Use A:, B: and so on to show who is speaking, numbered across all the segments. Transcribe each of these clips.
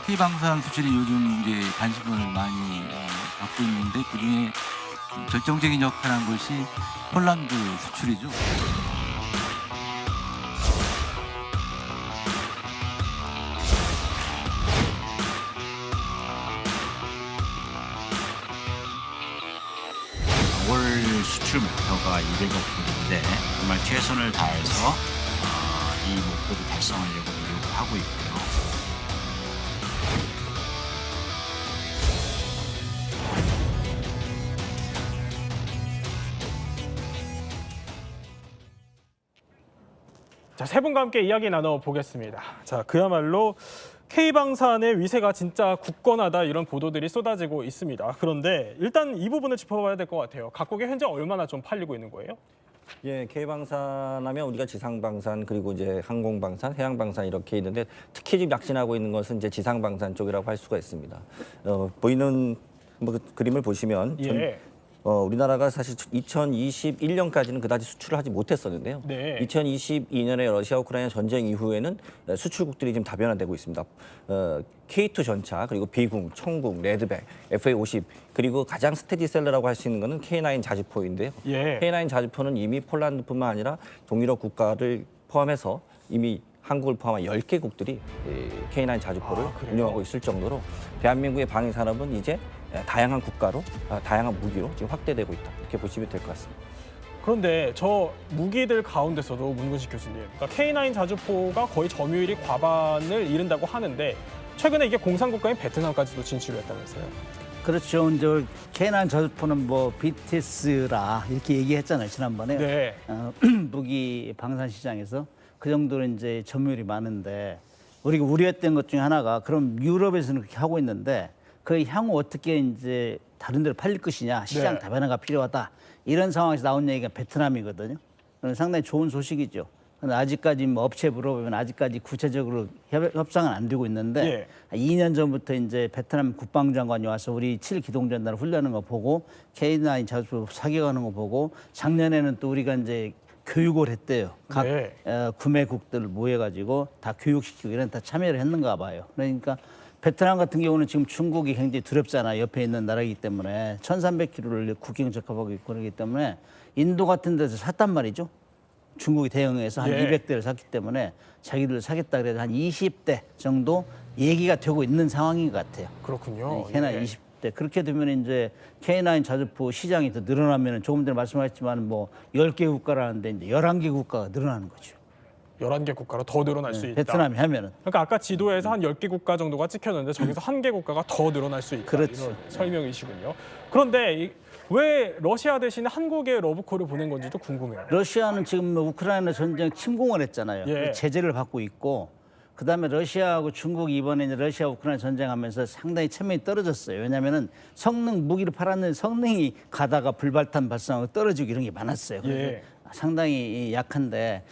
A: K방산 수출이 요즘 이제 관심을 많이 받고 있는데 그중에 결정적인 역할을 한 것이 폴란드 수출이죠.
B: 올 수출 목표가 200억 불인데 정말 최선을 다해서 이 목표를 달성하려고 노력을 하고 있고요.
C: 자, 세 분과 함께 이야기 나눠보겠습니다. 자, 그야말로 K방산의 위세가 진짜 굳건하다 이런 보도들이 쏟아지고 있습니다. 그런데 일단 이 부분을 짚어봐야 될 것 같아요. 각국에 현재 얼마나 좀 팔리고 있는 거예요?
D: 예, K방산하면 우리가 지상방산 그리고 이제 항공방산, 해양방산 이렇게 있는데 특히 지금 약진하고 있는 것은 이제 지상방산 쪽이라고 할 수가 있습니다. 보이는 뭐 그림을 보시면
C: 예.
D: 우리나라가 사실 2021년까지는 그다지 수출을 하지 못했었는데요.
C: 네.
D: 2022년에 러시아 우크라이나 전쟁 이후에는 수출국들이 지금 다변화되고 있습니다. K2 전차 그리고 비궁, 청궁, 레드백, FA50 그리고 가장 스테디셀러라고 할 수 있는 것은 K9 자주포인데요.
C: 예.
D: K9 자주포는 이미 폴란드뿐만 아니라 동유럽 국가를 포함해서 이미 한국을 포함한 10개국들이 K9 자주포를 운영하고 있을 정도로 대한민국의 방위 산업은 이제 다양한 국가로, 다양한 무기로 지금 확대되고 있다. 이렇게 보시면 될 것 같습니다.
C: 그런데 저 무기들 가운데서도 문근식 교수님, 그러니까 K9 자주포가 거의 점유율이 과반을 이룬다고 하는데 최근에 이게 공산국가인 베트남까지도 진출을 했다면서요?
E: 그렇죠. 이제 K9 자주포는 뭐 BTS라 이렇게 얘기했잖아요 지난번에.
C: 네.
E: 무기 방산 시장에서 그 정도로 이제 점유율이 많은데 우리가 우려했던 것 중에 하나가 그럼 유럽에서는 그렇게 하고 있는데 그 향후 어떻게 이제 다른 데로 팔릴 것이냐 시장
C: 네.
E: 다변화가 필요하다 이런 상황에서 나온 얘기가 베트남이거든요. 상당히 좋은 소식이죠. 근데 아직까지 뭐 업체 물어보면 아직까지 구체적으로 협상은 안 되고 있는데 2년 전부터 이제 베트남 국방장관이 와서 우리 7기동전단을 훈련하는 거 보고 K9 자주 사격하는 거 보고 작년에는 또 우리가 이제 교육을 했대요. 각
C: 네.
E: 구매국들을 모여가지고 다 교육시키고 이런 다 참여를 했는가 봐요. 그러니까 베트남 같은 경우는 지금 중국이 굉장히 두렵잖아요. 옆에 있는 나라이기 때문에 1,300km를 국경 접합하고 있고 그러기 때문에 인도 같은 데서 샀단 말이죠. 중국이 대응해서 한 200대를 샀기 때문에 자기들 사겠다 그래서 한 20대 정도 얘기가 되고 있는 상황인 것 같아요.
C: 그렇군요.
E: K9 20대. 그렇게 되면 이제 K9 자주포 시장이 더 늘어나면 조금 전에 말씀하셨지만 뭐 10개 국가라는데 이제 11개 국가가 늘어나는 거죠.
C: 11개 국가로 더 늘어날 수 있다.
E: 베트남이 하면은.
C: 그러니까 아까 지도에서 한 10개 국가 정도가 찍혔는데 저기서 한 개 국가가 더 늘어날 수 있다.
E: 그렇죠.
C: 이런 설명이시군요. 그런데 왜 러시아 대신에 한국에 러브콜을 보낸 건지도 궁금해요.
E: 러시아는 지금 우크라이나 전쟁 침공을 했잖아요.
C: 예.
E: 제재를 받고 있고 그다음에 러시아하고 중국이 이번에 이제 러시아 우크라이나 전쟁하면서 상당히 체면이 떨어졌어요. 왜냐하면은 성능 무기를 팔았는데 성능이 가다가 불발탄 발생하고 떨어지고 이런 게 많았어요. 그래서
C: 예.
E: 상당히 약한데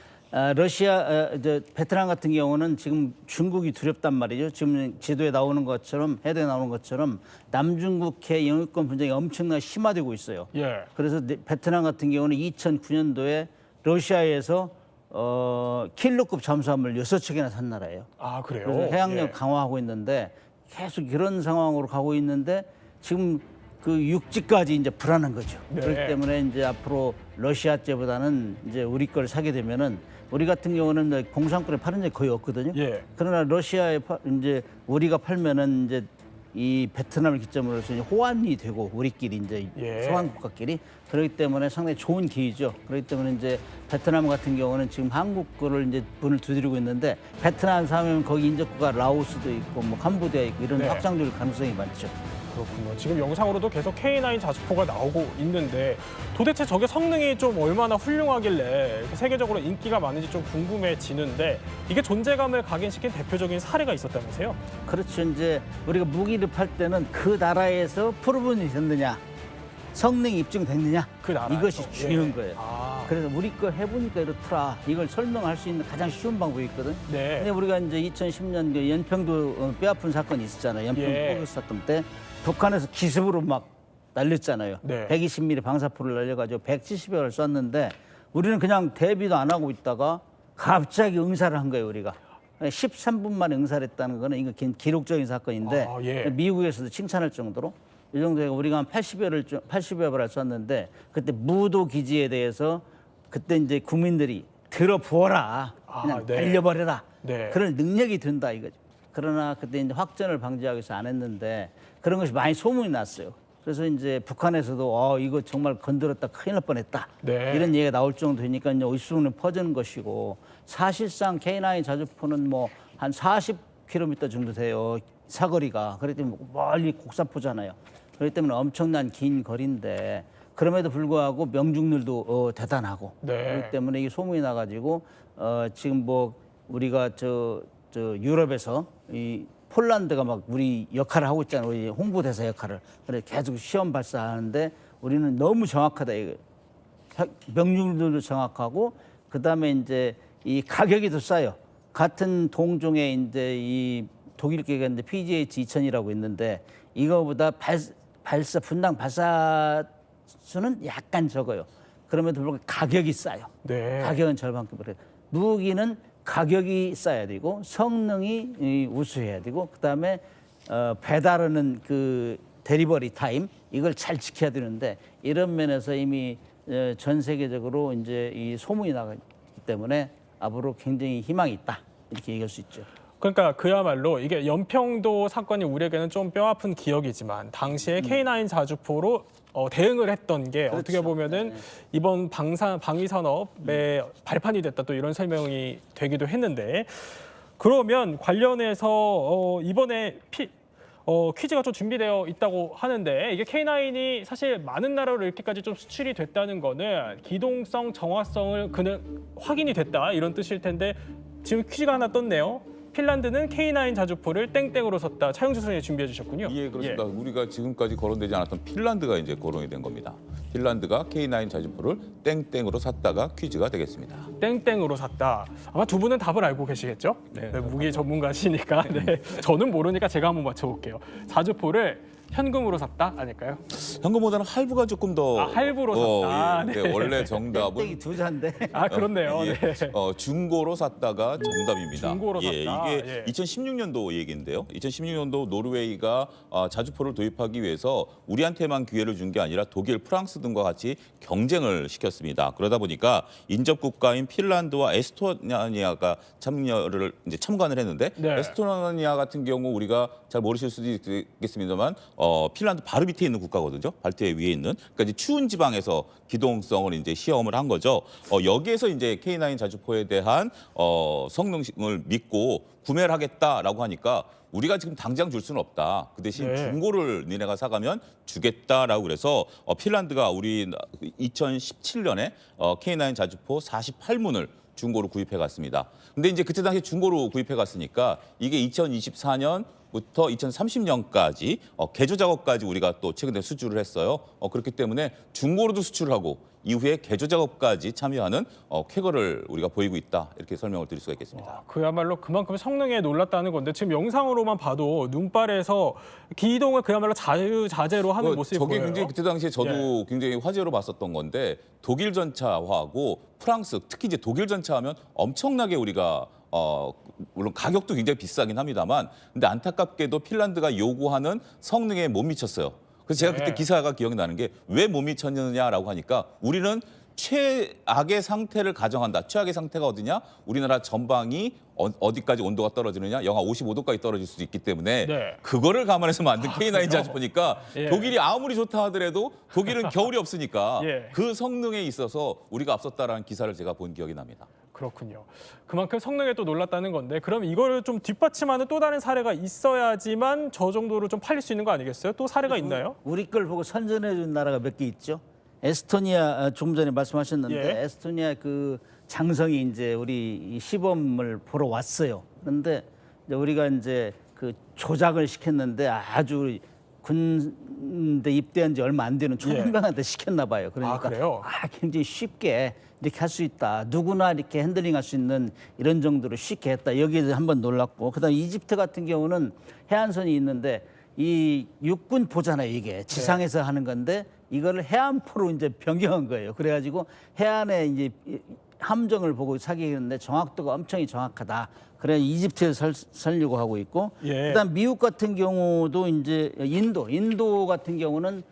E: 베트남 같은 경우는 지금 중국이 두렵단 말이죠. 지금 지도에 나오는 것처럼 헤드에 나오는 것처럼 남중국해 영유권 분쟁이 엄청나게 심화되고 있어요.
C: 예.
E: 그래서 베트남 같은 경우는 2009년도에 러시아에서 킬러급 잠수함을 6척이나 산 나라예요.
C: 아, 그래요?
E: 그래서 해양력
C: 예.
E: 강화하고 있는데 계속 이런 상황으로 가고 있는데 지금 그 육지까지 이제 불안한 거죠.
C: 네.
E: 그렇기 때문에 이제 앞으로 러시아제보다는 이제 우리 걸 사게 되면은 우리 같은 경우는 공산권에 파는 게 거의 없거든요.
C: 예.
E: 그러나 러시아에 이제 우리가 팔면은 이제 이 베트남을 기점으로 해서 호환이 되고 우리끼리 이제 소환 국가끼리 그렇기 때문에 상당히 좋은 기회죠. 그렇기 때문에 이제 베트남 같은 경우는 지금 한국 거를 이제 문을 두드리고 있는데 베트남 사면 거기 인접국가 라오스도 있고 뭐 캄보디아 있고 이런 확장될 가능성이 많죠.
C: 그렇군요. 지금 영상으로도 계속 K9 자주포가 나오고 있는데 도대체 저게 성능이 좀 얼마나 훌륭하길래 이렇게 세계적으로 인기가 많은지 좀 궁금해지는데 이게 존재감을 각인시킨 대표적인 사례가 있었다면서요?
E: 그렇죠. 이제 우리가 무기를 팔 때는 그 나라에서 프로븐이 됐느냐, 성능이 입증됐느냐
C: 그 나라에서.
E: 이것이 중요한 거예요.
C: 아,
E: 그래서 우리 거 해보니까 이렇더라. 이걸 설명할 수 있는 가장 쉬운 방법이 있거든.
C: 네.
E: 근데 우리가 이제 2010년 그 연평도 뼈아픈 사건이 있었잖아요. 연평도 포격 사건 때 북한에서 기습으로 막 날렸잖아요.
C: 네.
E: 120mm 방사포를 날려가지고 170여를 쐈는데 우리는 그냥 대비도 안 하고 있다가 갑자기 응사를 한 거예요, 우리가. 13분 만에 응사를 했다는 거는 이거 기록적인 사건인데
C: 아, 예.
E: 미국에서도 칭찬할 정도로 이 정도에 우리가 한 80여 발을 쐈는데 그때 무도 기지에 대해서 그때 이제 국민들이 들어 부어라 그냥
C: 네.
E: 날려버려라
C: 네.
E: 그런 능력이 든다 이거죠. 그러나 그때 이제 확전을 방지하기 위해서 안 했는데 그런 것이 많이 소문이 났어요. 그래서 이제 북한에서도 이거 정말 건드렸다 큰일 날 뻔했다
C: 네.
E: 이런 얘기가 나올 정도니까 이제 어디서는 퍼지는 것이고 사실상 K9 자주포는 뭐 한 40km 정도 돼요 사거리가. 그렇기 때문에 멀리 곡사포잖아요. 그렇기 때문에 엄청난 긴 거리인데 그럼에도 불구하고 명중률도 대단하고
C: 네.
E: 그렇기 때문에 이게 소문이 나가지고 지금 뭐 우리가 저 유럽에서 이 폴란드가 막 우리 역할을 하고 있잖아요. 우리 홍보대사 역할을. 그래 계속 시험 발사하는데 우리는 너무 정확하다 이거. 명중률도 정확하고 그다음에 이제 이 가격이 더 싸요. 같은 동종의 이제 이 독일계가 있는데 PGH-2000이라고 있는데 이거보다 분당 발사 수는 약간 적어요. 그럼에도 불구하고 가격이 싸요.
C: 네.
E: 가격은 절반급으로. 무기는 가격이 싸야 되고 성능이 우수해야 되고 그다음에 배달하는 그 데리버리 타임 이걸 잘 지켜야 되는데 이런 면에서 이미 전 세계적으로 이제 이 소문이 나기 때문에 앞으로 굉장히 희망이 있다 이렇게 얘기할 수 있죠.
C: 그러니까 그야말로 이게 연평도 사건이 우리에게는 좀 뼈아픈 기억이지만 당시에 K9 자주포로 대응을 했던 게
E: 그렇죠.
C: 어떻게 보면은 이번 방위 산업의 발판이 됐다 또 이런 설명이 되기도 했는데 그러면 관련해서 이번에 퀴즈가 좀 준비되어 있다고 하는데 이게 K9이 사실 많은 나라로 이렇게까지 좀 수출이 됐다는 거는 기동성, 정확성을 확인이 됐다 이런 뜻일 텐데 지금 퀴즈가 하나 떴네요. 핀란드는 K9 자주포를 땡땡으로 섰다. 차영주 선생님이 준비해 주셨군요.
F: 예, 그렇습니다. 우리가 지금까지 거론되지 않았던 핀란드가 이제 거론이 된 겁니다. 핀란드가 K9 자주포를 땡땡으로 샀다가 퀴즈가 되겠습니다.
C: 땡땡으로 샀다. 아마 두 분은 답을 알고 계시겠죠? 네, 무기 전문가시니까. 네. 저는 모르니까 제가 한번 맞춰볼게요. 자주포를 현금으로 샀다? 아닐까요?
F: 현금보다는 할부가 조금 더
C: 할부로 샀다.
F: 예, 네, 원래 정답은
E: 땡땡이 두 잔데.
C: 아, 그렇네요.
F: 예,
C: 네.
F: 중고로 샀다가 정답입니다.
C: 중고로 샀다.
F: 이게
C: 예.
F: 2016년도 얘기인데요. 2016년도 노르웨이가 자주포를 도입하기 위해서 우리한테만 기회를 준 게 아니라 독일, 프랑스 등과 같이 경쟁을 시켰습니다. 그러다 보니까 인접 국가인 핀란드와 에스토니아가 참관을 했는데
C: 네.
F: 에스토니아 같은 경우 우리가 잘 모르실 수도 있겠습니다만 핀란드 바로 밑에 있는 국가거든요. 발트해 위에 있는. 그러니까 이제 추운 지방에서 기동성을 이제 시험을 한 거죠. 여기에서 이제 K9 자주포에 대한 성능을 믿고 구매를 하겠다라고 하니까 우리가 지금 당장 줄 수는 없다. 그 대신
C: 네.
F: 중고를 니네가 사가면 주겠다라고 그래서 핀란드가 우리 2017년에 K9 자주포 48문을 중고로 구입해 갔습니다. 근데 이제 그때 당시 중고로 구입해 갔으니까 이게 2024년 부터 2030년까지 개조 작업까지 우리가 또 최근에 수주를 했어요. 그렇기 때문에 중고로도 수출하고 이후에 개조 작업까지 참여하는 쾌거를 우리가 보이고 있다. 이렇게 설명을 드릴 수가 있겠습니다.
C: 그야말로 그만큼 성능에 놀랐다는 건데 지금 영상으로만 봐도 눈발에서 기동을 그야말로 자유자재로 하는 모습이
F: 저게
C: 보여요.
F: 굉장히 그때 당시에 저도 굉장히 화제로 봤었던 건데 독일 전차하고 프랑스 특히 이제 독일 전차하면 엄청나게 우리가 물론 가격도 굉장히 비싸긴 합니다만 근데 안타깝게도 핀란드가 요구하는 성능에 못 미쳤어요. 그래서 제가 그때 기사가 기억이 나는 게 왜 못 미쳤느냐라고 하니까 우리는 최악의 상태를 가정한다. 최악의 상태가 어디냐? 우리나라 전방이 어디까지 온도가 떨어지느냐? 영하 55도까지 떨어질 수도 있기 때문에
C: 네.
F: 그거를 감안해서 만든 K9 자주포니까
C: 예.
F: 독일이 아무리 좋다 하더라도 독일은 겨울이 없으니까
C: 예.
F: 그 성능에 있어서 우리가 앞섰다라는 기사를 제가 본 기억이 납니다.
C: 그렇군요. 그만큼 성능에 또 놀랐다는 건데 그럼 이거를 좀 뒷받침하는 또 다른 사례가 있어야지만 저 정도로 좀 팔릴 수 있는 거 아니겠어요? 또 사례가 있나요?
E: 우리 걸 보고 선전해 준 나라가 몇 개 있죠. 에스토니아 조금 전에 말씀하셨는데
C: 예.
E: 에스토니아 그 장성이 이제 우리 이 시범을 보러 왔어요. 그런데 이제 우리가 이제 그 조작을 시켰는데 아주 군대 입대한 지 얼마 안 되는 초등병한테 시켰나 봐요. 그러니까
C: 그래요?
E: 굉장히 쉽게 이렇게 할 수 있다. 누구나 이렇게 핸들링할 수 있는 이런 정도로 쉽게 했다. 여기에 한번 놀랐고 그다음 이집트 같은 경우는 해안선이 있는데 이 육군 보잖아요. 이게 지상에서 하는 건데 이거를 해안포로 이제 변경한 거예요. 그래가지고 해안에 이제 함정을 보고 사격했는데 정확도가 엄청 정확하다. 그래 이집트에서 살려고 하고 있고,
C: 예.
E: 그다음 미국 같은 경우도 이제 인도 같은 경우는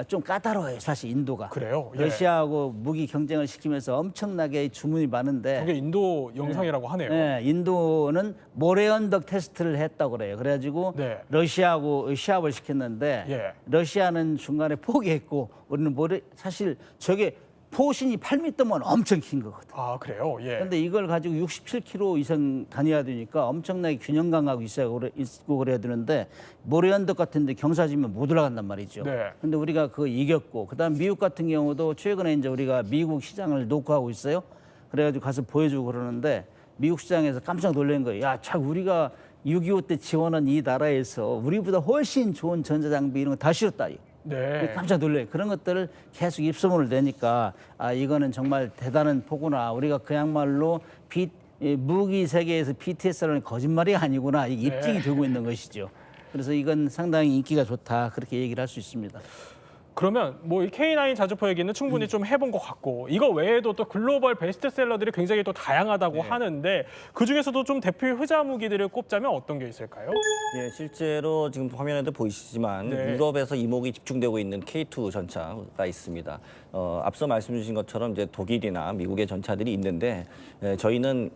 E: 좀 까다로워요. 사실 인도가.
C: 그래요? 예.
E: 러시아하고 무기 경쟁을 시키면서 엄청나게 주문이 많은데.
C: 저게 인도 영상이라고 하네요.
E: 네, 인도는 모래 언덕 테스트를 했다고 그래요. 그래가지고
C: 네.
E: 러시아하고 시합을 시켰는데
C: 예.
E: 러시아는 중간에 포기했고 우리는 사실 저게 포신이 8m면 엄청 긴 거거든.
C: 아, 그래요? 예.
E: 그런데 이걸 가지고 67km 이상 다녀야 되니까 엄청나게 균형 감각이 있고 그래야 되는데 모래 언덕 같은 데 경사지면 못 올라간단 말이죠.
C: 네.
E: 근데 우리가 그거 이겼고, 그다음 미국 같은 경우도 최근에 이제 우리가 미국 시장을 녹화하고 있어요. 그래가지고 가서 보여주고 그러는데 미국 시장에서 깜짝 놀란 거예요. 야, 참 우리가 6.25 때 지원한 이 나라에서 우리보다 훨씬 좋은 전자장비 이런 거 다 실었다.
C: 네.
E: 깜짝 놀래요. 그런 것들을 계속 입소문을 내니까 아, 이거는 정말 대단한 포구나. 우리가 그야말로 무기 세계에서 BTS라는 거짓말이 아니구나. 이게 입증이 되고 있는 것이죠. 그래서 이건 상당히 인기가 좋다. 그렇게 얘기를 할 수 있습니다.
C: 그러면 뭐 이 K9 자주포 얘기는 충분히 좀 해본 것 같고, 이거 외에도 또 글로벌 베스트셀러들이 굉장히 또 다양하다고 하는데 그 중에서도 좀 대표의 흑자 무기들을 꼽자면 어떤 게 있을까요?
D: 예, 실제로 지금 화면에도 보이시지만
C: 네.
D: 유럽에서 이목이 집중되고 있는 K2 전차가 있습니다. 앞서 말씀 주신 것처럼 이제 독일이나 미국의 전차들이 있는데 저희는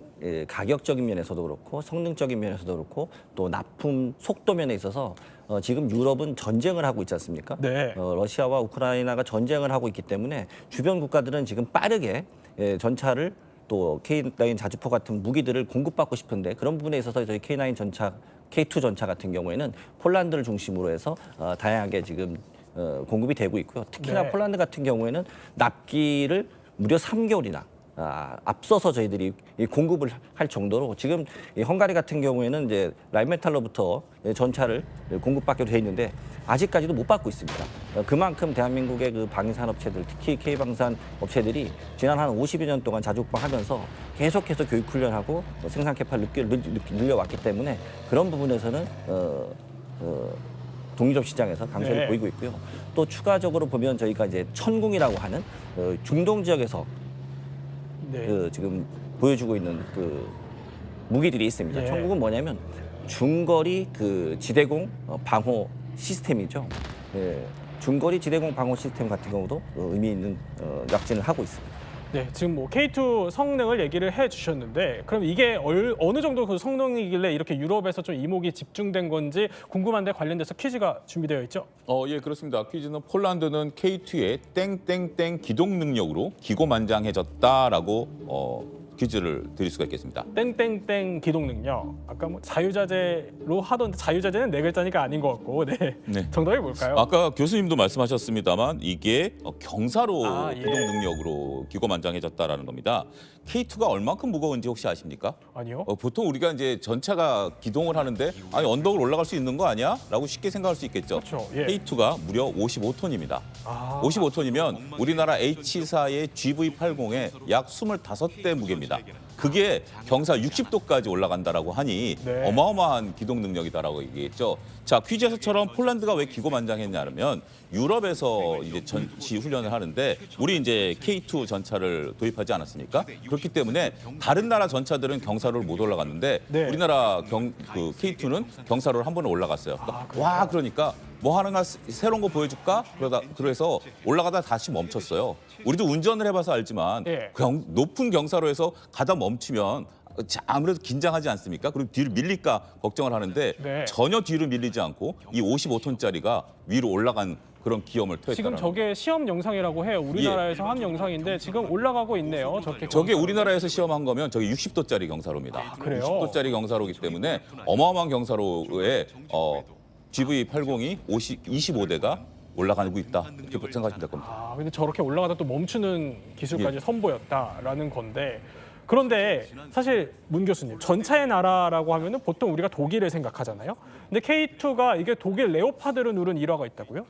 D: 가격적인 면에서도 그렇고 성능적인 면에서도 그렇고 또 납품 속도 면에 있어서 지금 유럽은 전쟁을 하고 있지 않습니까?
C: 네.
D: 러시아와 우크라이나가 전쟁을 하고 있기 때문에 주변 국가들은 지금 빠르게 전차를 또 K9 자주포 같은 무기들을 공급받고 싶은데 그런 부분에 있어서 저희 K9 전차, K2 전차 같은 경우에는 폴란드를 중심으로 해서 다양하게 지금 공급이 되고 있고요. 특히나
C: 네.
D: 폴란드 같은 경우에는 납기를 무려 3개월이나 앞서서 저희들이 이 공급을 할 정도로 지금 이 헝가리 같은 경우에는 이제 라인메탈로부터 전차를 공급받기로 돼 있는데 아직까지도 못 받고 있습니다. 그만큼 대한민국의 그 방위산업체들, 특히 K방산 업체들이 지난 한 50여 년 동안 자주국방하면서 계속해서 교육 훈련하고 생산 캐파를 늘려왔기 때문에 그런 부분에서는 동유럽 시장에서 강세를
C: 네.
D: 보이고 있고요. 또 추가적으로 보면 저희가 이제 천궁이라고 하는 중동 지역에서
C: 네.
D: 지금 보여주고 있는 그 무기들이 있습니다.
C: 예.
D: 천국은 뭐냐면 중거리 그 지대공 방호 시스템이죠. 예, 중거리 지대공 방호 시스템 같은 경우도 의미 있는 약진을 하고 있습니다.
C: 네, 지금 뭐 K2 성능을 얘기를 해주셨는데, 그럼 이게 어느 정도 그 성능이길래 이렇게 유럽에서 좀 이목이 집중된 건지 궁금한데 관련돼서 퀴즈가 준비되어 있죠?
F: 예, 그렇습니다. 퀴즈는 폴란드는 K2의 땡땡땡 기동 능력으로 기고만장해졌다라고 퀴즈를 드릴 수가 있겠습니다.
C: 땡땡땡 기동 능력. 아까 뭐 자유자재로 하던데 자유자재는 네 글자니까 아닌 것 같고, 네.
F: 네.
C: 정답이 뭘까요?
F: 아까 교수님도 말씀하셨습니다만 이게 경사로
C: 예.
F: 기동 능력으로 기고만장해졌다라는 겁니다. K2가 얼만큼 무거운지 혹시 아십니까?
C: 아니요.
F: 보통 우리가 이제 전차가 기동을 하는데 아니 언덕을 올라갈 수 있는 거 아니야? 라고 쉽게 생각할 수 있겠죠.
C: 그렇죠. 예.
F: K2가 무려 55톤입니다.
C: 아.
F: 55톤이면 우리나라 H4의 GV80의 약 25대 무게입니다. 그게 경사 60도까지 올라간다라고 하니
C: 네.
F: 어마어마한 기동 능력이다라고 얘기했죠. 자, 퀴즈에서처럼 폴란드가 왜 기고만장했냐면 유럽에서 이제 전시 훈련을 하는데 우리 이제 K2 전차를 도입하지 않았습니까? 그렇기 때문에 다른 나라 전차들은 경사로를 못 올라갔는데
C: 네.
F: 우리나라 그 K2는 경사로를 한 번에 올라갔어요. 와, 그러니까 뭐 하나 새로운 거 보여줄까? 그래서 올라가다 다시 멈췄어요. 우리도 운전을 해봐서 알지만
C: 예.
F: 높은 경사로에서 가다 멈추면 아무래도 긴장하지 않습니까? 그리고 뒤로 밀릴까 걱정을 하는데
C: 네.
F: 전혀 뒤로 밀리지 않고 이 55톤짜리가 위로 올라간 그런 기염을 토했다는
C: 지금 저게 시험 영상이라고 해요. 우리나라에서 한 영상인데 지금 올라가고 있네요.
F: 저게 우리나라에서 시험한 거면 저게 60도짜리 경사로입니다.
C: 그래요?
F: 60도짜리 경사로기 때문에 어마어마한 경사로에 GV80이 25대가 올라가고 있다. 이렇게 생각하시면 될 겁니다.
C: 아, 근데 저렇게 올라가다 또 멈추는 기술까지 선보였다라는 건데, 그런데 사실 문 교수님, 전차의 나라라고 하면은 보통 우리가 독일을 생각하잖아요. 근데 K2가 이게 독일 레오파드를 누른 일화가 있다고요?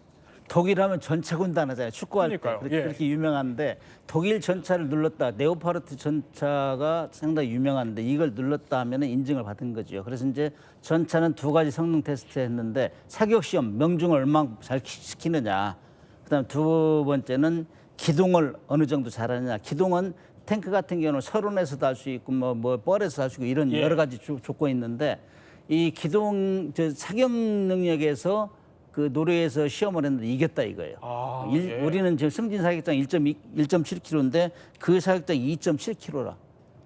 E: 독일하면 전차군단 하잖아요. 축구할
C: 그러니까요.
E: 때
C: 예.
E: 그렇게 유명한데 독일 전차를 눌렀다. 네오파르트 전차가 상당히 유명한데 이걸 눌렀다 하면 인증을 받은 거죠. 그래서 이제 전차는 두 가지 성능 테스트 했는데 사격 시험 명중을 얼마나 잘 시키느냐. 그다음 두 번째는 기동을 어느 정도 잘하느냐. 기동은 탱크 같은 경우는 서론에서도 할 수 있고 뭐 뻘에서 할 수 있고 이런
C: 예.
E: 여러 가지 조건이 있는데 이 사격 능력에서 그 노르웨이에서 시험을 했는데 이겼다 이거예요.
C: 아, 예.
E: 우리는 지금 승진 사격장 1.7km인데 그 사격장 2.7km라.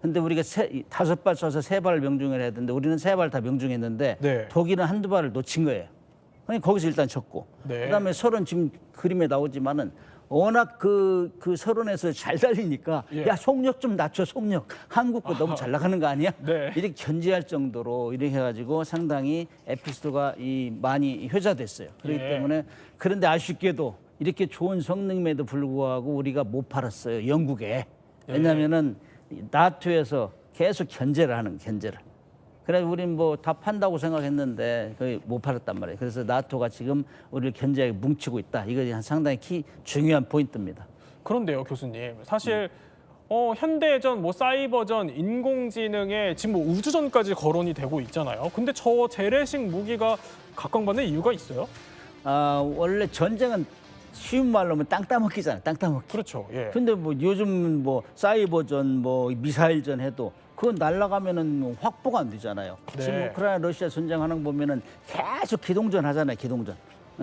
E: 근데 우리가 5발 쏴서 3발을 명중을 해야 되는데 우리는 3발 다 명중했는데
C: 네.
E: 독일은 한두 발을 놓친 거예요. 그러니까 거기서 일단 졌고.
C: 네.
E: 그다음에 서론 지금 그림에 나오지만은 워낙 그 서론에서 잘 달리니까
C: 예.
E: 야 속력 좀 낮춰 속력 한국 거 너무 잘 나가는 거 아니야?
C: 네.
E: 이렇게 견제할 정도로 이렇게 해가지고 상당히 에피소드가 많이 효자됐어요. 그렇기
C: 예.
E: 때문에 그런데 아쉽게도 이렇게 좋은 성능임에도 불구하고 우리가 못 팔았어요 영국에. 왜냐하면은 나토에서 계속 견제를. 그래서 우리는 뭐 다 판다고 생각했는데 거의 못 팔았단 말이에요. 그래서 나토가 지금 우리를 견제하게 뭉치고 있다. 이거 상당히 중요한 포인트입니다.
C: 그런데요, 교수님. 사실 현대전, 뭐 사이버전, 인공지능에 지금 뭐 우주전까지 거론이 되고 있잖아요. 근데 저 재래식 무기가 각광받는 이유가 있어요?
E: 원래 전쟁은 쉬운 말로 하면 땅 따먹기잖아요. 땅 따먹기.
C: 그렇죠. 예.
E: 근데 뭐 요즘 뭐 사이버전, 뭐 미사일전 해도 그건 날아가면은 확보가 안 되잖아요.
C: 네.
E: 지금 우크라이나 러시아 전쟁하는 거 보면은 계속 기동전 하잖아요. 기동전.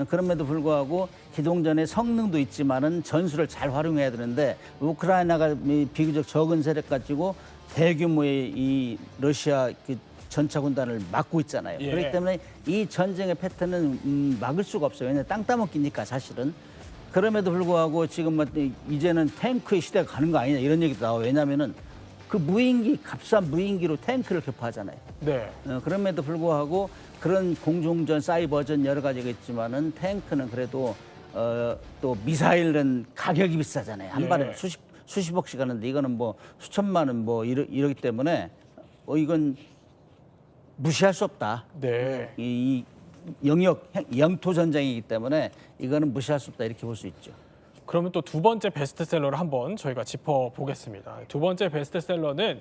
E: 그럼에도 불구하고 기동전의 성능도 있지만은 전술을 잘 활용해야 되는데 우크라이나가 비교적 적은 세력 가지고 대규모의 이 러시아 그 전차 군단을 막고 있잖아요.
C: 예.
E: 그렇기 때문에 이 전쟁의 패턴은 막을 수가 없어요. 왜냐하면 땅 따먹기니까 사실은. 그럼에도 불구하고 지금 뭐 이제는 탱크의 시대가 가는 거 아니냐 이런 얘기도 나와요. 왜냐하면은 그 무인기, 값싼 무인기로 탱크를 격파하잖아요.
C: 네.
E: 그럼에도 불구하고 그런 공중전, 사이버전 여러 가지가 있지만은 탱크는 그래도 또 미사일은 가격이 비싸잖아요. 한
C: 예.
E: 발에 수십억씩 하는데 이거는 뭐 수천만 원 뭐 이러기 때문에 이건 무시할 수 없다.
C: 네.
E: 이 영토 전쟁이기 때문에 이거는 무시할 수 없다 이렇게 볼 수 있죠.
C: 그러면 또 두 번째 베스트셀러를 한번 저희가 짚어보겠습니다. 두 번째 베스트셀러는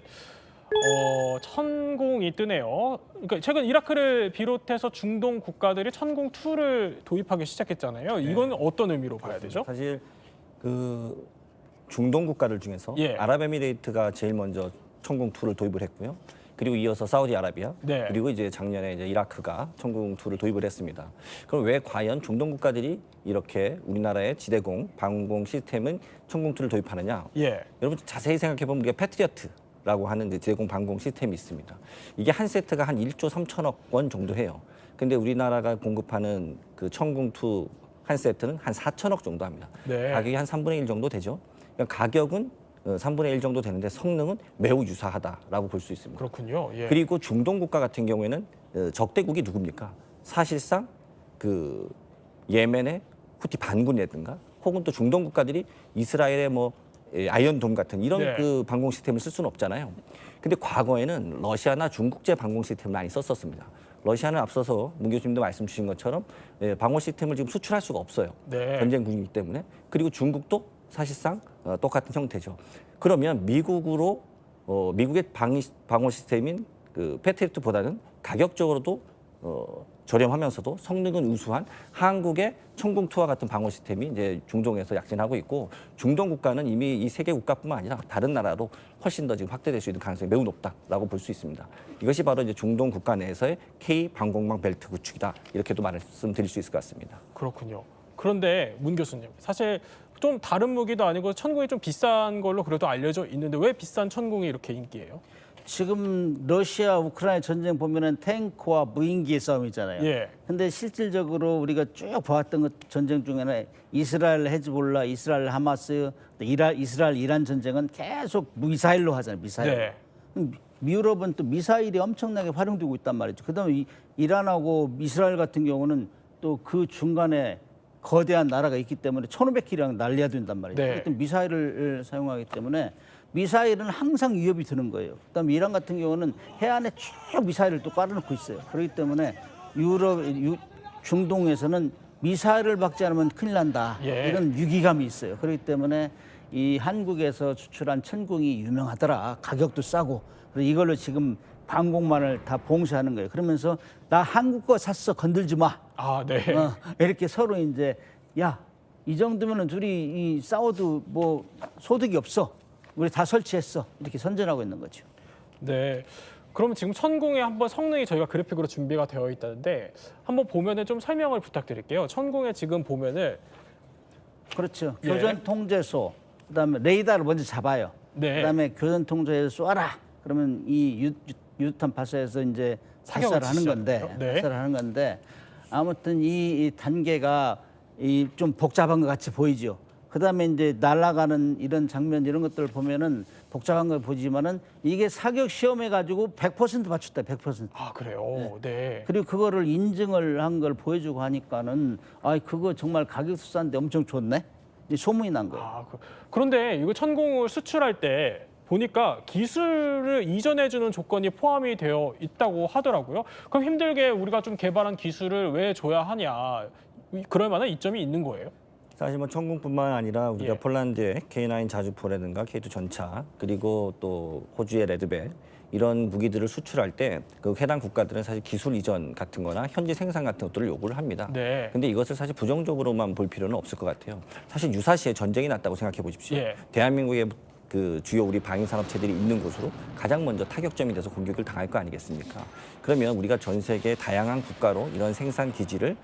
C: 천공이 뜨네요. 그러니까 최근 이라크를 비롯해서 중동 국가들이 천공2를 도입하기 시작했잖아요. 이건 어떤 의미로 봐야 되죠?
D: 사실 그 중동 국가들 중에서
C: 예.
D: 아랍에미레이트가 제일 먼저 천공2를 도입을 했고요. 그리고 이어서 사우디아라비아,
C: 네.
D: 그리고 이제 작년에 이제 이라크가 천공2를 도입을 했습니다. 그럼 왜 과연 중동 국가들이 이렇게 우리나라의 지대공 방공 시스템은 천공2를 도입하느냐?
C: 예.
D: 여러분 자세히 생각해 보면 우리가 패트리어트라고 하는 이제 지대공 방공 시스템이 있습니다. 이게 한 세트가 한 1조 3천억 원 정도 해요. 근데 우리나라가 공급하는 그 천공2 한 세트는 한 4천억 정도 합니다.
C: 네.
D: 가격이 한 3분의 1 정도 되죠. 그러니까 가격은 3분의 1 정도 되는데 성능은 매우 유사하다라고 볼 수 있습니다.
C: 그렇군요. 예.
D: 그리고 중동 국가 같은 경우에는 적대국이 누굽니까? 사실상 그 예멘의 후티 반군이라든가 혹은 또 중동 국가들이 이스라엘의 뭐 아이언돔 같은 이런
C: 네.
D: 그 방공 시스템을 쓸 수는 없잖아요. 근데 과거에는 러시아나 중국제 방공 시스템을 많이 썼었습니다. 러시아는 앞서서 문 교수님도 말씀 주신 것처럼 방어 시스템을 지금 수출할 수가 없어요.
C: 네.
D: 전쟁국이기 때문에. 그리고 중국도 사실상 똑같은 형태죠. 그러면 미국으로 미국의 방어 시스템인 그 패트리어트보다는 가격적으로도 저렴하면서도 성능은 우수한 한국의 천공2와 같은 방어 시스템이 이제 중동에서 약진하고 있고 중동 국가는 이미 이 세 개 국가뿐만 아니라 다른 나라로 훨씬 더 지금 확대될 수 있는 가능성이 매우 높다라고 볼 수 있습니다. 이것이 바로 이제 중동 국가 내에서의 K 방공망 벨트 구축이다 이렇게도 말씀드릴 수 있을 것 같습니다.
C: 그렇군요. 그런데 문 교수님, 사실 좀 다른 무기도 아니고 천공이 좀 비싼 걸로 그래도 알려져 있는데 왜 비싼 천공이 이렇게 인기예요?
E: 지금 러시아 우크라이나 전쟁 보면은 탱크와 무인기의 싸움이잖아요.
C: 예.
E: 근데 실질적으로 우리가 쭉 봐왔던 전쟁 중에는 이스라엘 헤즈볼라, 이스라엘 하마스, 이스라엘 이란 전쟁은 계속 미사일로 하잖아요. 미사일.
C: 네.
E: 유럽은 또 미사일이 엄청나게 활용되고 있단 말이죠. 그다음에 이란하고 이스라엘 같은 경우는 또 그 중간에 거대한 나라가 있기 때문에 1,500km랑 날려야 된단 말이죠.
C: 네.
E: 그렇기 때문에 미사일을 사용하기 때문에 미사일은 항상 위협이 드는 거예요. 그다음에 이란 같은 경우는 해안에 쭉 미사일을 또 깔아놓고 있어요. 그렇기 때문에 중동에서는 미사일을 막지 않으면 큰일 난다.
C: 예.
E: 이런 위기감이 있어요. 그렇기 때문에 이 한국에서 수출한 천공이 유명하더라. 가격도 싸고. 그래서 이걸로 지금 방공만을 다 봉쇄하는 거예요. 그러면서 나 한국 거 샀어. 건들지 마.
C: 아, 네.
E: 이렇게 서로 이제 야, 이 정도면은 둘이 싸워도 뭐 소득이 없어. 우리 다 설치했어. 이렇게 선전하고 있는 거죠.
C: 네. 그럼 지금 천공에 한번 성능이 저희가 그래픽으로 준비가 되어 있다는데 한번 보면은 좀 설명을 부탁드릴게요. 천공에 지금 보면은
E: 그렇죠.
C: 예.
E: 교전 통제소, 그다음에 레이더를 먼저 잡아요.
C: 네.
E: 그다음에 교전 통제소 쏴라. 그러면 이 유탄 발사해서 이제
C: 사격을
E: 발사를 하는 건데,
C: 지시하는 거예요? 네.
E: 발사를 하는 건데 아무튼 이 단계가 이 좀 복잡한 것 같이 보이죠. 그다음에 이제 날아가는 이런 장면 이런 것들을 보면은 복잡한 걸 보지만은 이게 사격 시험해 가지고 100% 맞췄다. 100%.
C: 아 그래요. 네.
E: 그리고 그거를 인증을 한 걸 보여주고 하니까는 아 그거 정말 가격도 싼데 엄청 좋네. 이 소문이 난 거예요.
C: 아, 그런데 이거 천공을 수출할 때 보니까 기술을 이전해주는 조건이 포함이 되어 있다고 하더라고요. 그럼 힘들게 우리가 좀 개발한 기술을 왜 줘야 하냐? 그럴 만한 이점이 있는 거예요?
D: 사실 뭐 천공뿐만 아니라 우리가
C: 예.
D: 폴란드의 K9 자주포라든가 K2 전차 그리고 또 호주의 레드벨 이런 무기들을 수출할 때 그 해당 국가들은 사실 기술 이전 같은 거나 현지 생산 같은 것들을 요구를 합니다.
C: 네.
D: 근데 이것을 사실 부정적으로만 볼 필요는 없을 것 같아요. 사실 유사시에 전쟁이 났다고 생각해 보십시오.
C: 예.
D: 대한민국의 그 주요 우리 방위 산업체들이 있는 곳으로 가장 먼저 타격점이 돼서 공격을 당할 거 아니겠습니까? 그러면 우리가 전 세계 다양한 국가로 이런 생산 기지를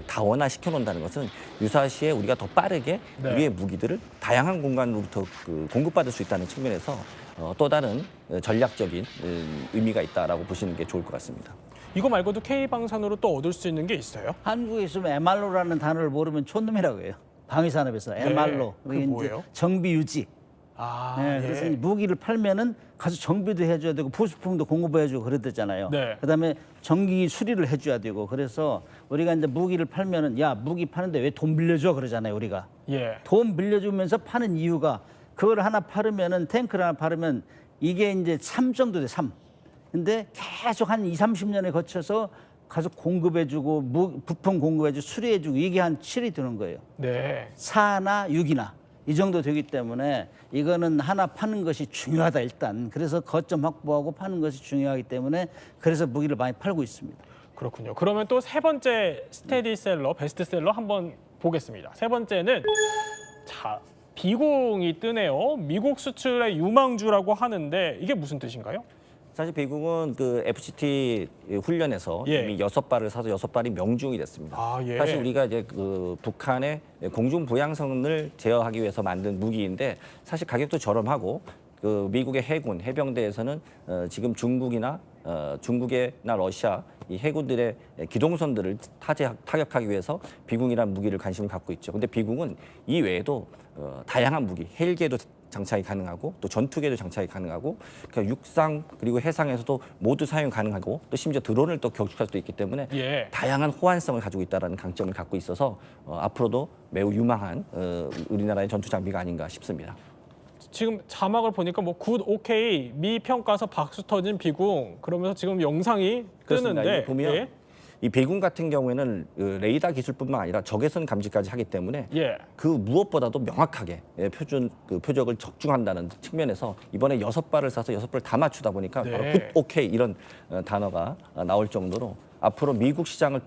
D: 다원화시켜 놓는다는 것은 유사시에 우리가 더 빠르게
C: 네.
D: 우리의 무기들을 다양한 공간으로부터 공급받을 수 있다는 측면에서 또 다른 전략적인 의미가 있다라고 보시는 게 좋을 것 같습니다.
C: 이거 말고도 K방산으로 또 얻을 수 있는 게 있어요?
E: 한국에 있으면 MR로라는 단어를 모르면 촌놈이라고 해요. 방위산업에서 MR로.
C: 그게 뭐예요?
E: 정비 유지.
C: 아,
E: 네,
C: 예.
E: 그래서 이 무기를 팔면은 가서 정비도 해줘야 되고 부수품도 공급해주고 그랬댔잖아요.
C: 네.
E: 그다음에 정기 수리를 해줘야 되고 그래서 우리가 이제 무기를 팔면은 야 무기 파는데 왜 돈 빌려줘 그러잖아요 우리가.
C: 예.
E: 돈 빌려주면서 파는 이유가 그걸 하나 팔으면은 탱크를 하나 팔으면 이게 이제 3 정도 돼 3. 근데 계속 한 2, 30년에 거쳐서 가서 공급해주고 부품 공급해주고 수리해주고 이게 한 7이 드는 거예요.
C: 네.
E: 4나 6이나 이 정도 되기 때문에 이거는 하나 파는 것이 중요하다 일단. 그래서 거점 확보하고 파는 것이 중요하기 때문에 그래서 무기를 많이 팔고 있습니다.
C: 그렇군요. 그러면 또 세 번째 스테디셀러, 베스트셀러 한번 보겠습니다. 세 번째는 자 비공이 뜨네요. 미국 수출의 유망주라고 하는데 이게 무슨 뜻인가요?
D: 사실 미국은 그 FCT 훈련에서
C: 예.
D: 이미 6발을 사서 6발이 명중이 됐습니다.
C: 아, 예.
D: 사실 우리가 이제 그 북한의 공중 보양성을 제어하기 위해서 만든 무기인데 사실 가격도 저렴하고 그 미국의 해군 해병대에서는 지금 중국이나 러시아 이 해군들의 기동선들을 타격하기 위해서 비공이라는 무기를 관심을 갖고 있죠. 근데 비공은 이 외에도 다양한 무기, 헬기에도 장착이 가능하고 또 전투기에도 장착이 가능하고 그러니까 육상 그리고 해상에서도 모두 사용 가능하고 또 심지어 드론을 또 격추할 수도 있기 때문에
C: 예.
D: 다양한 호환성을 가지고 있다는 강점을 갖고 있어서 앞으로도 매우 유망한 우리나라의 전투 장비가 아닌가 싶습니다.
C: 지금 자막을 보니까 뭐 굿, 오케이, 미 평가서 박수 터진 비공 그러면서 지금 영상이
D: 그렇습니다.
C: 뜨는데
D: 이거 보면
C: 예.
D: 이 배군 같은 경우에는 레이더 기술뿐만 아니라 적외선 감지까지 하기 때문에
C: 예.
D: 그 무엇보다도 명확하게 표적을 적중한다는 측면에서 이번에 6발을 사서 6발을 다 맞추다 보니까
C: 네.
D: 바로 굿, 오케이 이런 단어가 나올 정도로 앞으로 미국 시장을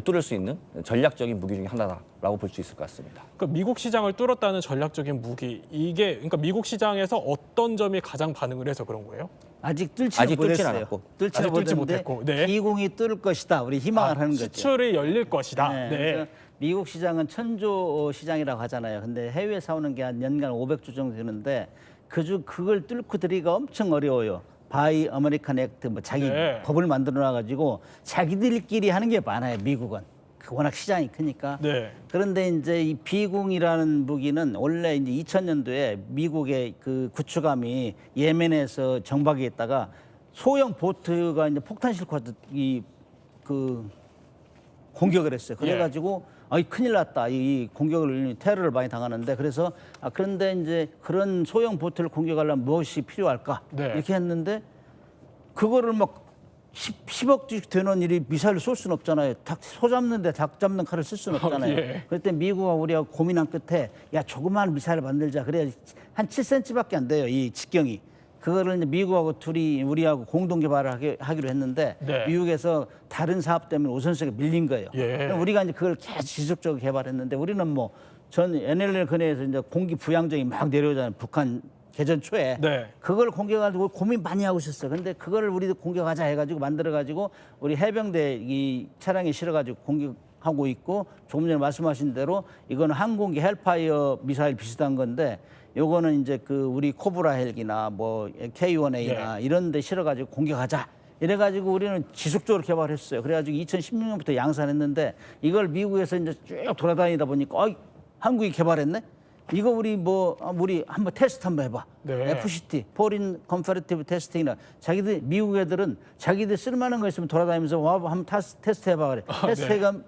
D: 뚫을 수 있는 전략적인 무기 중에 하나라고 볼 수 있을 것 같습니다.
C: 그러니까 미국 시장을 뚫었다는 전략적인 무기 이게 그러니까 미국 시장에서 어떤 점이 가장 반응을 해서 그런 거예요?
E: 아직 뚫지는 못했어요.
D: 않았고.
E: 뚫지는
C: 아직 뚫지
E: 못했는데
C: 못했고, 네.
E: 비공이 뚫을 것이다. 우리 희망을 하는 거죠.
C: 수출이 열릴 것이다. 네.
E: 그래서 미국 시장은 천조 시장이라고 하잖아요. 근데 해외 사오는 게 한 연간 500조 정도 되는데 그걸 뚫고 들이기가 엄청 어려워요. 바이 아메리칸 액트 뭐 자기
C: 네.
E: 법을 만들어 놔 가지고 자기들끼리 하는 게 많아요. 미국은. 워낙 시장이 크니까.
C: 네.
E: 그런데 이제 이 비공이라는 무기는 원래 이제 2000년도에 미국의 그 구축함이 예멘에서 정박에 있다가 소형 보트가 이제 폭탄 싣고 그 공격을 했어요. 그래가지고 큰일 났다. 이 공격을 테러를 많이 당하는데 그래서 그런데 이제 그런 소형 보트를 공격하려면 무엇이 필요할까?
C: 네.
E: 이렇게 했는데 그거를 막 10억씩 되는 일이 미사일을 쏠 수는 없잖아요. 소 잡는데 닭 잡는 칼을 쓸 수는 없잖아요.
C: 예.
E: 그때 미국하고 우리가 고민한 끝에 야 조그마한 미사일을 만들자. 그래야 한 7cm밖에 안 돼요. 이 직경이. 그거를 이제 미국하고 둘이 우리하고 공동 개발을 하기로 했는데
C: 네.
E: 미국에서 다른 사업 때문에 우선순위가 밀린 거예요.
C: 예.
E: 우리가 이제 그걸 계속 지속적으로 개발했는데 우리는 뭐 전 NLL 근해에서 이제 공기 부양정이 막 내려오잖아요. 북한 개전 초에
C: 네.
E: 그걸 공격하고 고민 많이 하고 있었어요. 근데 그걸 우리도 공격하자 해가지고 만들어가지고 우리 해병대 이 차량에 실어가지고 공격하고 있고 조금 전에 말씀하신 대로 이거는 항공기 헬파이어 미사일 비슷한 건데 요거는 이제 그 우리 코브라 헬기나 뭐 K1A나 이런 데 실어가지고 공격하자. 이래가지고 우리는 지속적으로 개발했어요. 그래가지고 2016년부터 양산했는데 이걸 미국에서 이제 쭉 돌아다니다 보니까 한국이 개발했네? 이거 우리 한번 테스트 한번 해봐.
C: 네.
E: FCT, Foreign Comparative Testing이나 자기들 미국 애들은 자기들 쓸만한 거 있으면 돌아다니면서 와 한번 테스트 해봐 그래.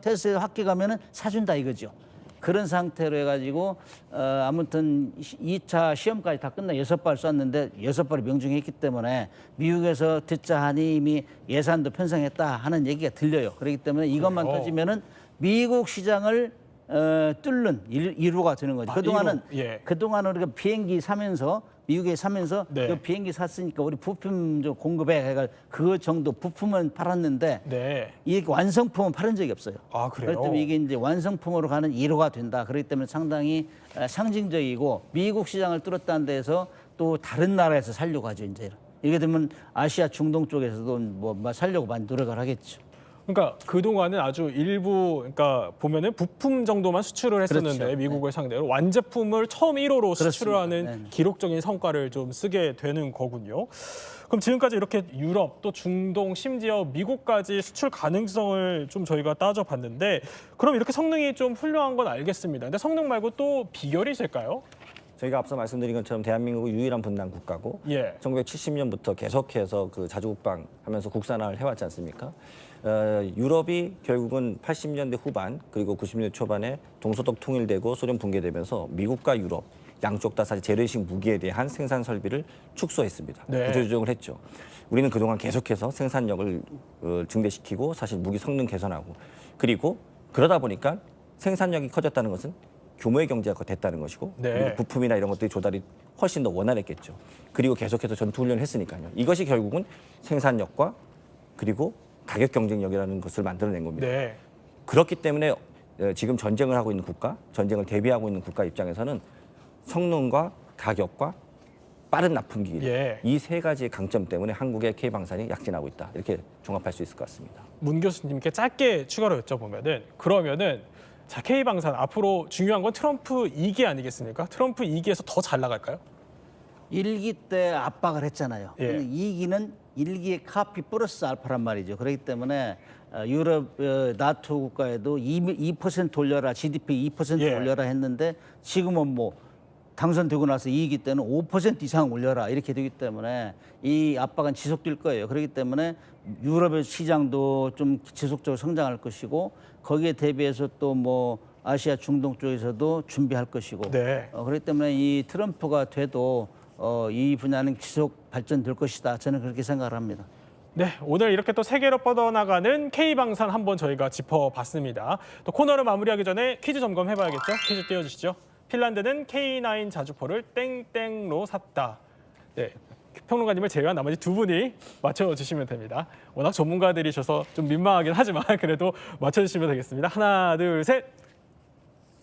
E: 테스트 학교 가면은 사준다 이거죠. 그런 상태로 해가지고 아무튼 2차 시험까지 다 끝나 6발 쐈는데 6발이 명중했기 때문에 미국에서 듣자 하니 이미 예산도 편성했다 하는 얘기가 들려요. 그렇기 때문에 이것만 따지면은 미국 시장을 뚫는 일부가 되는 거죠. 그동안은 그동안은 우리가 비행기 사면서 미국에 사면서 그 비행기 샀으니까 우리 부품 좀 공급해 해가 그 정도 부품은 팔았는데 이 완성품은 팔은 적이 없어요.
C: 아, 그래요?
E: 그렇기 때문에 이게 이제 완성품으로 가는 1호가 된다. 그렇기 때문에 상당히 상징적이고 미국 시장을 뚫었다는 데에서 또 다른 나라에서 살려고 하죠. 이제 이게 되면 아시아 중동 쪽에서도 뭐 살려고 많이 노력을 하겠죠.
C: 그러니까 그동안은 아주 일부, 그러니까 보면은 부품 정도만 수출을 했었는데
E: 그렇죠.
C: 미국을 상대로 완제품을 처음 1호로 수출을
E: 그렇습니다.
C: 하는 기록적인 성과를 좀 쓰게 되는 거군요. 그럼 지금까지 이렇게 유럽, 또 중동, 심지어 미국까지 수출 가능성을 좀 저희가 따져봤는데 그럼 이렇게 성능이 좀 훌륭한 건 알겠습니다. 근데 성능 말고 또 비결이 있을까요?
D: 저희가 앞서 말씀드린 것처럼 대한민국은 유일한 분단 국가고 1970년부터 계속해서 그 자주국방 하면서 국산화를 해왔지 않습니까? 유럽이 결국은 80년대 후반 그리고 90년대 초반에 동서독 통일되고 소련 붕괴되면서 미국과 유럽 양쪽 다 사실 재래식 무기에 대한 생산 설비를 축소했습니다. 구조조정을 했죠. 우리는 그동안 계속해서 생산력을 증대시키고 사실 무기 성능 개선하고 그리고 그러다 보니까 생산력이 커졌다는 것은 규모의 경제가 됐다는 것이고 그리고 부품이나 이런 것들이 조달이 훨씬 더 원활했겠죠. 그리고 계속해서 전투훈련을 했으니까요. 이것이 결국은 생산력과 그리고 가격 경쟁력이라는 것을 만들어낸 겁니다. 그렇기 때문에 지금 전쟁을 하고 있는 국가, 전쟁을 대비하고 있는 국가 입장에서는 성능과 가격과 빠른 납품기기 이 세 가지의 강점 때문에 한국의 K방산이 약진하고 있다. 이렇게 종합할 수 있을 것 같습니다.
C: 문 교수님께 짧게 추가로 여쭤보면은 그러면은 자, K방산 앞으로 중요한 건 트럼프 2기 아니겠습니까? 트럼프 2기에서 더 잘 나갈까요?
E: 1기 때 압박을 했잖아요. 2기는 1기의 카피 플러스 알파란 말이죠. 그렇기 때문에 유럽 나토 국가에도 2% 올려라, GDP 2% 올려라 했는데 지금은 뭐 당선되고 나서 2기 때는 5% 이상 올려라 이렇게 되기 때문에 이 압박은 지속될 거예요. 그렇기 때문에 유럽의 시장도 좀 지속적으로 성장할 것이고 거기에 대비해서 또 뭐 아시아 중동 쪽에서도 준비할 것이고 그렇기 때문에 이 트럼프가 돼도 이 분야는 지속 발전될 것이다. 저는 그렇게 생각을 합니다.
C: 네, 오늘 이렇게 또 세계로 뻗어나가는 K방산 한번 저희가 짚어봤습니다. 또 코너를 마무리하기 전에 퀴즈 점검해봐야겠죠? 퀴즈 띄워주시죠. 핀란드는 K9 자주포를 땡땡로 샀다. 네, 평론가님을 제외한 나머지 두 분이 맞춰주시면 됩니다. 워낙 전문가들이셔서 좀 민망하긴 하지만 그래도 맞춰주시면 되겠습니다. 하나, 둘, 셋.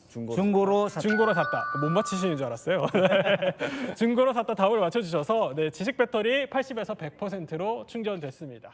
E: 중고로
C: 샀다. 못 맞히시는 줄 알았어요. 중고로 샀다 답을 맞춰주셔서 지식 배터리 80에서 100%로 충전됐습니다.